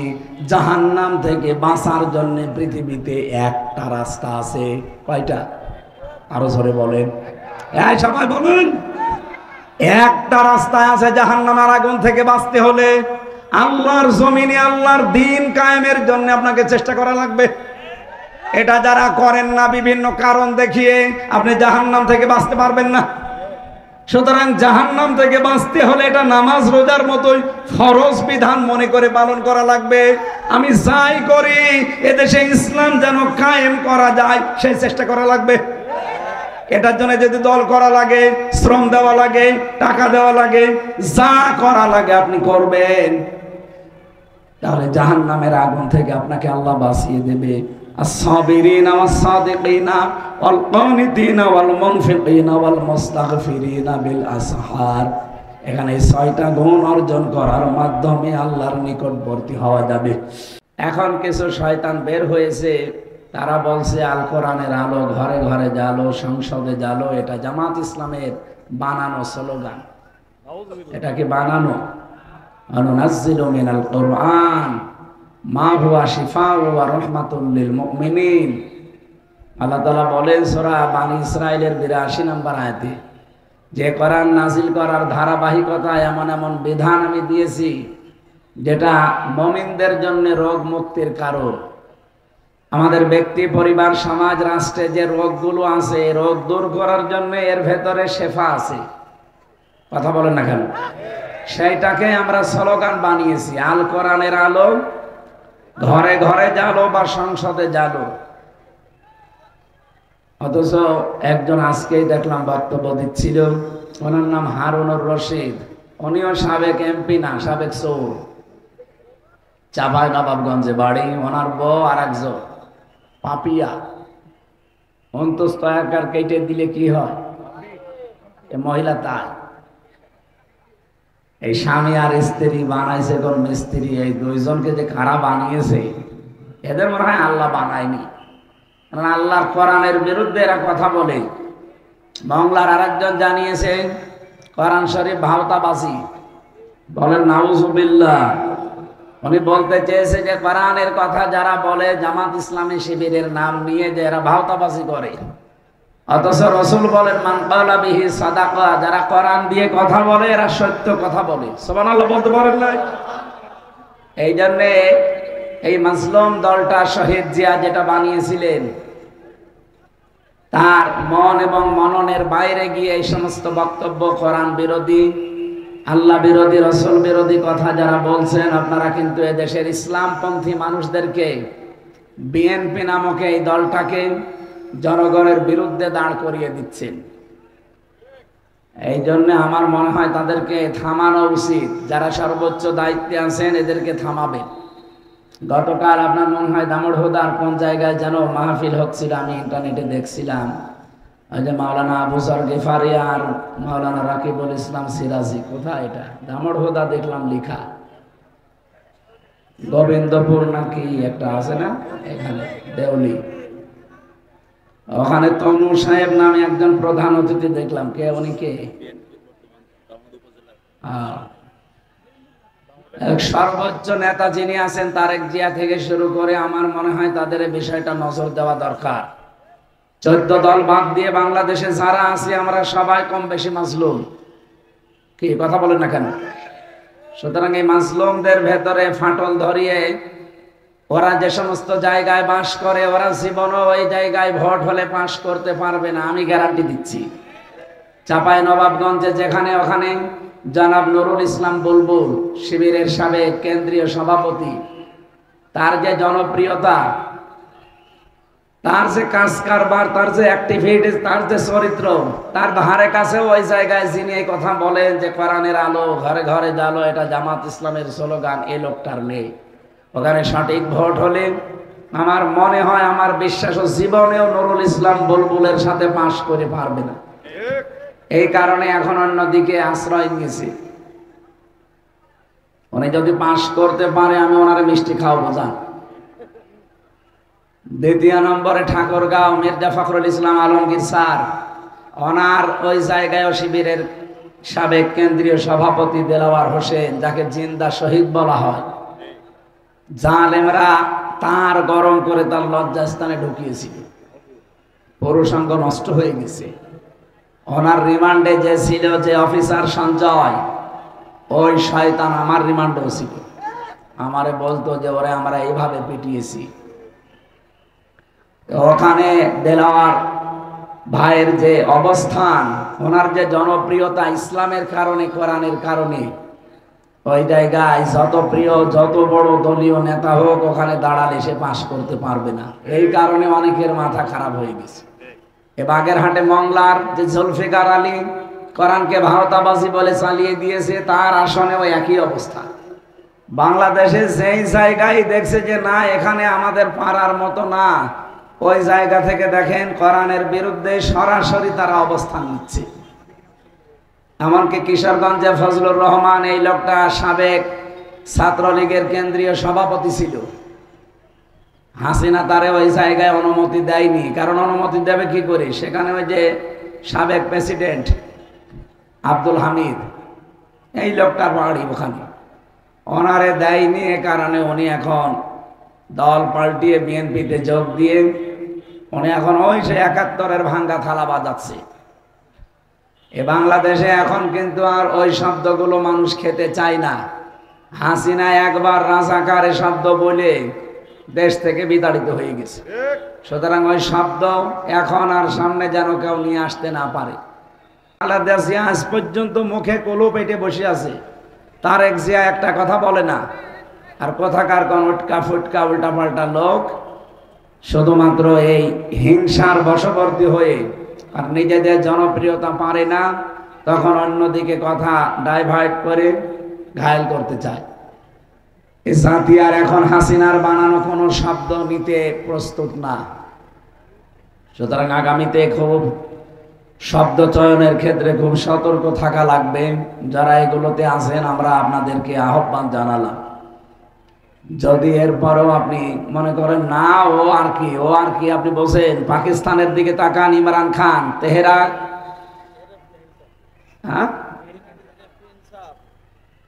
জাহান্নাম থেকে বাঁচার জন্য পৃথিবীতে একটা রাস্তা আছে। কয়টা? আরো জোরে বলেন, এই সবাই বলেন। একটা রাস্তা আছে জাহান্নামের আগুন থেকে বাঁচতে হলে। আল্লাহর জমিনে আল্লাহর দ্বীন কায়েমের জন্য আপনাকে চেষ্টা করা লাগবে। এটা যারা করেন না, বিভিন্ন কারণ দেখিয়ে আপনি জাহান্নাম থেকে বাঁচতে পারবেন না। সুতরাং জাহান্নাম থেকে বাঁচতে হলে এটা নামাজ রোজার মতোই ফরজ বিধান মনে করে পালন করা লাগবে। আমি যাই করি এদেশে ইসলাম যেন কায়েম করা যায় সেই চেষ্টা করা লাগবে। এটার জন্য যদি দল করা লাগে, শ্রম দেওয়া লাগে, টাকা দেওয়া লাগে, যা করা লাগে আপনি করবেন, তাহলে জাহান্নামের আগুন থেকে আপনাকে আল্লাহ বাঁচিয়ে দেবে। الصابرين والصادقين والقانتين والمنفقين والمستغفرين بالأسحار। এখানে 6টা গুণ অর্জন করার মাধ্যমে আল্লাহর নিকটবর্তী হওয়া যাবে। এখন কিছু শয়তান বের হয়েছে, তারা বলছে আল কোরআনের আলো ঘরে ঘরে জ্বালো, সংসদে জ্বালো। এটা জামাত ইসলামের বানানো স্লোগান। এটা কি বানানো? আনুনাজ্জিলু মিনাল কোরআন মা হুয়া শিফাউ ওয়া রাহমাতুল লিল মুমিনিন। আল্লাহ তাআলা বলেন সূরা বানী ইসরাঈলের 82 নম্বর আয়াতে, যে কোরআন নাজিল করার ধারাবাহিকতা এমন এমন বিধান আমি দিয়েছি যেটা মুমিনদের জন্য রোগ মুক্তির কারণ। আমাদের ব্যক্তি, পরিবার, সমাজ, রাষ্ট্রে যে রোগগুলো আছে, রোগ দূর করার জন্য এর ভেতরে শেফা আছে। কথা বলেন না কেন? সেইটাকে আমরা স্লোগান বানিয়েছি, আল কোরআনের আলো ঘরে ঘরে জ্বালো বা সংসদে জ্বালো। অথচ একজন আজকেই দেখলাম বক্তব্য দিচ্ছিল, ওনার নাম হারুনুর রশিদ। উনিও সাবেক এমপি না, সাবেক চোর। চাঁপাই নবাবগঞ্জে বাড়ি। ওনার বউ আর একজন পাপিয়া। অন্তস্থ একার কেটে দিলে কি হয়? এ মহিলা তাই। এই স্বামী আর স্ত্রী বানাইছে কোন মিস্ত্রি, এই দুইজনকে যে কারা বানিয়েছে, এদের মনে হয় আল্লাহ বানায়নি। কারণ আল্লাহর কোরআনের বিরুদ্ধে এরা কথা বলে। বাংলার আরেকজন জানিয়েছে কোরআন শরীফ ভাওতাবাজি। বলেন নাউজুবিল্লাহ। উনি বলতে চেয়েছে যে কোরআনের কথা যারা বলে জামাত ইসলামী শিবিরের নাম নিয়ে, যে এরা ভাওতাবাজি করে। অথচ রাসূল বলেন মান ক্বালা বিহি সাদাকা, যারা কোরআন দিয়ে কথা বলে এরা সত্য কথা বলে। সুবহানাল্লাহ বলতে পারেন না? এই জন্য এই মাজলুম দলটা শহীদ জিয়া যেটা বানিয়েছিলেন, তার মন এবং মননের বাইরে গিয়ে এই সমস্ত বক্তব্য, কোরআন বিরোধী, আল্লাহ বিরোধী, রাসূল বিরোধী কথা যারা বলছেন, আপনারা কিন্তু এদেশের ইসলামপন্থী মানুষদেরকে, বিএনপি নামক এই দলটাকে জনগণের বিরুদ্ধে দাঁড় করিয়ে দিচ্ছেন। এই জন্য আমার মনে হয় তাদেরকে থামানো উচিত। যারা সর্বোচ্চ দায়িত্বে আছেন এদেরকে থামাবেন। গতকাল আপনার মনে হয় দামোড়হুদার কোন জায়গায় যেন মাহফিল হচ্ছিল, আমি ইন্টারনেটে দেখছিলাম। ওই যে মাওলানা আবু যর গিফারি আর মাওলানা রাকিবুল ইসলাম সিরাজি। কোথায় এটা? দামোড়হুদা দেখলাম লেখা। গোবিন্দপুর নাকি একটা আছে না, এখানে দেওলি। ওখানে তনু সাহেব নামে একজন প্রধান অতিথি দেখলাম। কে উনি? কে? সর্বোচ্চ নেতা যিনি আছেন তারেক জিয়া থেকে শুরু করে, আমার মনে হয় তাদের এই বিষয়টা নজর দেওয়া দরকার। 14 দল বাদ দিয়ে বাংলাদেশে যারা আছি আমরা সবাই কম বেশি মাজলুম। কি কথা বলেন না কেন? সুতরাং এই মাজলুমদের ভেতরে ফাটল ধরিয়ে ওরা যে সমস্ত জায়গায় বাস করে, ওরা জীবনও ওই জায়গায় ভোট হলে পাস করতে পারবে না, আমি গ্যারান্টি দিচ্ছি। চাঁপাই নবাবগঞ্জে যেখানে ওখানে জনাব নুরুল ইসলাম বুলবুল, শিবিরের সাবেক কেন্দ্রীয় সভাপতি, তার যে জনপ্রিয়তা, তার যে কাজ কারবার, তার যে অ্যাক্টিভিটিস, তার যে চরিত্র, তার ধারে কাছে ওই জায়গায় যিনি এই কথা বলেন যে কোরআনের আলো ঘরে ঘরে জ্বালো, এটা জামাত ইসলামের স্লোগান, এই লোকটার নেই। ওখানে সঠিক ভোট হলে আমার মনে হয়, আমার বিশ্বাস, জীবনেও নুরুল ইসলাম বুলবুলের সাথে পাশ করে পারবে না। এই কারণে এখন অন্যদিকে আশ্রয় নিয়েছি। উনি যদি পাশ করতে পারে আমি ওনারে মিষ্টি খাওয়াবো। যান। দ্বিতীয় নম্বরে ঠাকুরগাঁও মির্জা ফখরুল ইসলাম আলমগীর স্যার, ওনার ওই জায়গায় শিবিরের সাবেক কেন্দ্রীয় সভাপতি দেলাওয়ার হোসেন, যাকে জিন্দা শহীদ বলা হয়, জালেমরা তার গরম করে তার লজ্জাস্থানে ঢুকিয়েছিল। পুরুষাঙ্গ নষ্ট হয়ে গেছে। ওনার রিমান্ডে যে ছিল, যে অফিসার সঞ্জয়, ওই শয়তান আমার রিমান্ডেও ছিল। আমারে বলতো যে ওরে আমরা এইভাবে পিটিয়েছি। ওখানে দেলাওয়ার ভাইয়ের যে অবস্থান, ওনার যে জনপ্রিয়তা ইসলামের কারণে, কোরআনের কারণে, ওই জায়গায় যত প্রিয়, যত বড় দলীয় নেতা হোক, ওখানে দাঁড়ালে সে পাশ করতে পারবে না। এই কারণে অনেকের মাথা খারাপ হয়ে গেছে। এ বাগেরহাটে মংলার যে জুলফিকার আলী কোরআনকে ভাওতাবাজি বলে চালিয়ে দিয়েছে, তার আসনেও একই অবস্থা। বাংলাদেশে যেই জায়গায় দেখছে যে না, এখানে আমাদের পারার মতো না, ওই জায়গা থেকে দেখেন কোরআনের বিরুদ্ধে সরাসরি তারা অবস্থান নিচ্ছে। এমনকি কিশোরগঞ্জে ফজলুর রহমান, এই লোকটা সাবেক ছাত্রলীগের কেন্দ্রীয় সভাপতি ছিল। হাসিনা তারে ওই জায়গায় অনুমতি দেয়নি। কারণ অনুমতি দেবে কি করে? সেখানে ওই যে সাবেক প্রেসিডেন্ট আব্দুল হামিদ, এই লোকটার বাড়ি ওখানে, ওনারে দেয়নি। এ কারণে উনি এখন দল পাল্টিয়ে বিএনপিতে যোগ দিয়ে উনি এখন ওই সে ৭১-এর ভাঙ্গা থালা বাজাচ্ছে। এ বাংলাদেশে এখন কিন্তু আর ওই শব্দগুলো মানুষ খেতে চায় না। হাসিনা একবার রাজাকার শব্দ বলে দেশ থেকে বিতাড়িত হয়ে গেছে। সুতরাং ওই শব্দ এখন আর সামনে যেন কেউ নিয়ে আসতে না পারে। খালেদা জিয়া আজ পর্যন্ত মুখে কলু পেটে বসে আছে। তারেক জিয়া একটা কথা বলে না। আর কোথাকার কোন উটকা ফুটকা উল্টাপাল্টা লোক শুধুমাত্র এই হিংসার বশবর্তী হয়ে আর নিজেদের জনপ্রিয়তা পারে না, তখন অন্যদিকে কথা ডাইভার্ট করে ঘায়েল করতে চায়। এই জাতি আর এখন হাসিনার বানানো কোনো শব্দ নিতে প্রস্তুত না। সুতরাং আগামীতে খুব শব্দ চয়নের ক্ষেত্রে খুব সতর্ক থাকা লাগবে। যারা এগুলোতে আছেন, আমরা আপনাদেরকে আহ্বান জানালাম। যদি এরপরও আপনি মনে করেন না ও আর কি আপনি বলছেন, পাকিস্তানের দিকে তাকান, ইমরান খান, তেহরাক, হ্যাঁ,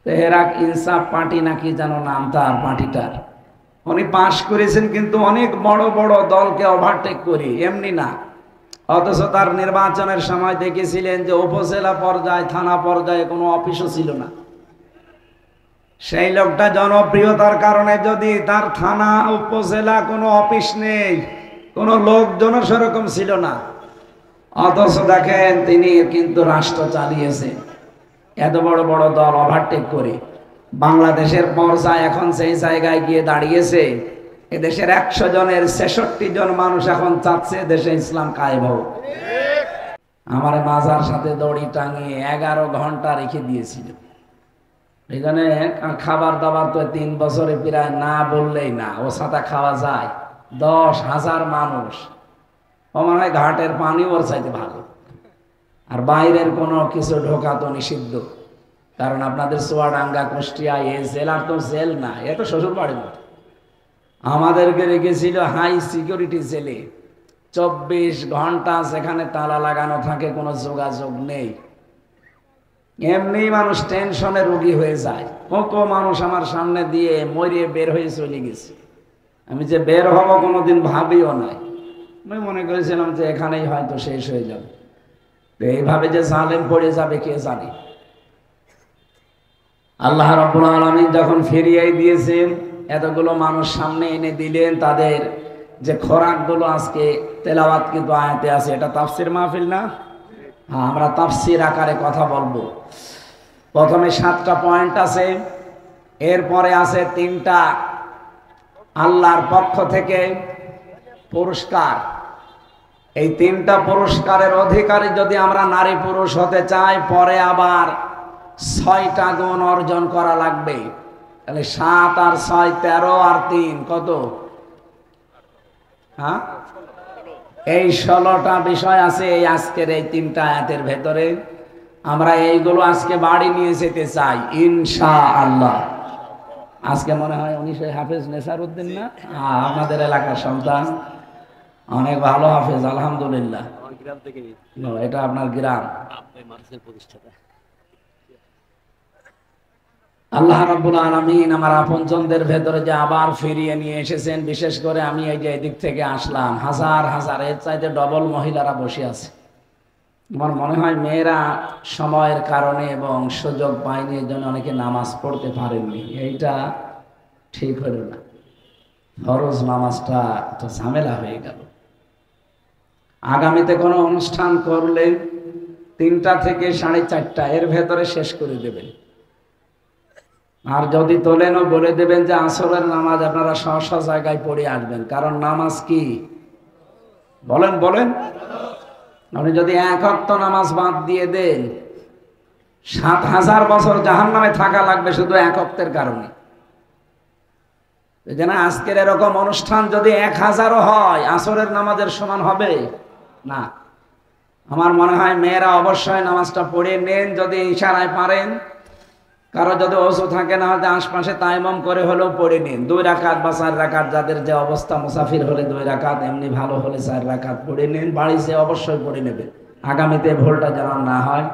তেহরাক ইনসাফ পার্টি নাকি যেন নাম তার পার্টিটার, উনি পাশ করেছেন কিন্তু অনেক বড় বড় দলকে ওভারটেক করি, এমনি না। অথচ তার নির্বাচনের সময় দেখেছিলেন যে উপজেলা পর্যায়ে, থানা পর্যায়ে কোনো অফিসও ছিল না। সেই লোকটা জনপ্রিয়তার কারণে যদি তার থানা, উপজেলা কোনো অফিস নেই, কোনো লোকজনও সেরকম ছিল না, অথচ দেখেন তিনি কিন্তু রাষ্ট্র চালিয়েছেন এত বড় বড় দল ওভারটেক করে। বাংলাদেশের পর্যায়ে এখন সেই জায়গায় গিয়ে দাঁড়িয়েছে। এদেশের ১০০ জনের ৬৬ জন মানুষ এখন চাচ্ছে দেশে ইসলাম কায়েম হোক। আমার মাজার সাথে দড়ি টাঙিয়ে ১১ ঘন্টা রেখে দিয়েছিল। এখানে খাবার দাবার তো ৩ বছরে প্রায় না বললেই না, ও সাথে খাওয়া যায়। ১০,০০০ মানুষ, ও মনে হয় ঘাটের পানি ওর চাইতে ভালো। আর বাইরের কোনো কিছু ঢোকা তো নিষিদ্ধ। কারণ আপনাদের চুয়াডাঙ্গা, কুষ্টিয়া, এই জেলার তো জেল না, এ তো শ্বশুর বাড়ির মতো। আমাদেরকে রেখেছিল হাই সিকিউরিটি জেলে, ২৪ ঘন্টা সেখানে তালা লাগানো থাকে, কোনো যোগাযোগ নেই। এমনি মানুষ টেনশনে রোগী হয়ে যায়। কত মানুষ আমার সামনে দিয়ে মরিয়ে বের হয়ে চলে গেছে। আমি যে বের হব কোনোদিন ভাবিও নাই। আমি মনে করেছিলাম যে এখানেই হয়তো শেষ হয়ে যাবে। এইভাবে যে জালেম পড়ে যাবে কে জানে। আল্লাহ রাব্বুল আলামিন যখন ফিরিয়ে দিয়েছেন, এতগুলো মানুষ সামনে এনে দিলেন, তাদের যে খোরাকগুলো আজকে তেলাওয়াত কিন্তু আয়াতে আছে। এটা তাফসির মাহফিল না? হ্যাঁ, আমরা তাফসির আকারে কথা বলবো। প্রথমে 7টা পয়েন্ট আছে, এরপরে আছে 3টা আল্লাহর পক্ষ থেকে পুরস্কার। এই 3টা পুরস্কারের অধিকারী যদি আমরা নারী পুরুষ হতে চাই, পরে আবার 6টা গুণ অর্জন করা লাগবে। তাহলে 7 আর 6 13 আর 3 কত? হ্যাঁ, এই 16টা বিষয় আছে এই আজকের এই 3টা আয়াতের ভেতরে। আমরা এইগুলো আজকে বাড়ি নিয়ে যেতে চাই ইনশাআল্লাহ। আজকে মনে হয় উনি সেই হাফেজ নেসারউদ্দিন না? আপনাদের এলাকার সন্তান, অনেক ভালো হাফেজ আলহামদুলিল্লাহ। এটা আপনার গ্রাম। আল্লাহ রাব্বুল আলামিন আমার আপনজনদের ভেতরে যে আবার ফিরিয়ে নিয়ে এসেছেন, বিশেষ করে আমি এই যে এদিক থেকে আসলাম, হাজার হাজার এর চাইতে ডবল মহিলারা বসে আছে। আমার মনে হয় মেয়েরা সময়ের কারণে এবং সুযোগ পায়নি, এর জন্য অনেকে নামাজ পড়তে পারেননি। এইটা ঠিক হলো না, ফরজ নামাজটা তো ঝামেলা হয়ে গেল। আগামীতে কোনো অনুষ্ঠান করলে 3টা থেকে 4:30 এর ভেতরে শেষ করে দেবেন। আর যদি তোলেনও বলে দেবেন যে আসরের নামাজ আপনারা স্ব জায়গায় পড়ে আসবেন, কারণ নামাজ কি বলেন বলেন। আপনি যদি 1 ওয়াক্ত নামাজ বাদ দিয়ে দেন 7000 বছর জাহান্নামে থাকা লাগবে শুধু 1 ওয়াক্তের কারণে। যেন আজকের এরকম অনুষ্ঠান যদি 1000ও হয় আসরের নামাজের সমান হবে না। আমার মনে হয় মেয়েরা অবশ্যই নামাজটা পড়ে নেন যদি ইশারায় পারেন। কারো যদি ওযু থাকে না হলে আশপাশে তায়াম্মুম করে হলেও পড়ে নিন। 2 রাকাত বা 4 রাকাত, যাদের যে অবস্থা, মুসাফির হলে 2 রাকাত, এমনি ভালো হলে 4 রাকাত পড়ে নিন। বাড়িতে অবশ্যই পড়ে নেবে, আগামীতে ভুলটা যেন না হয়।